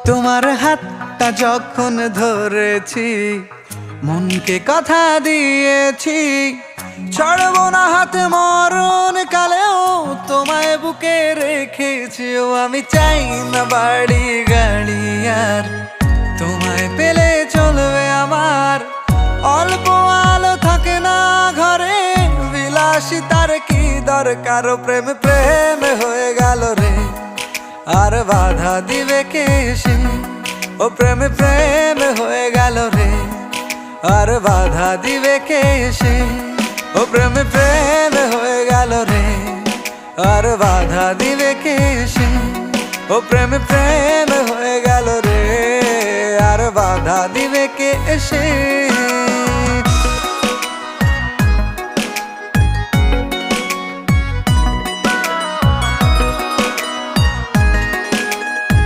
তোমার হাতটা যখন ধরেছি, মনকে কথা দিয়েছি, ছাড়বো না হাতে মরণ কালেও তোমায় বুকে রেখেছি। ও আমি চাই না বাড়ি গাড়ি আর, তোমায় পেলে চলবে আমার। অল্প আলো থাকে না ঘরে, বিলাসিতার কি দরকার? প্রেম প্রেম হয়ে গেল রে, আর বাধা দিবে কে সে? ও প্রেম প্রেম হয়ে গেল রে, আর বাধা দিবে কে সে? ও প্রেম প্রেম হয়ে গেল রে, আর বাধা দিবে কে সে? ও প্রেম প্রেম হয়ে গেল রে, আর বাধা দিবে কে সে?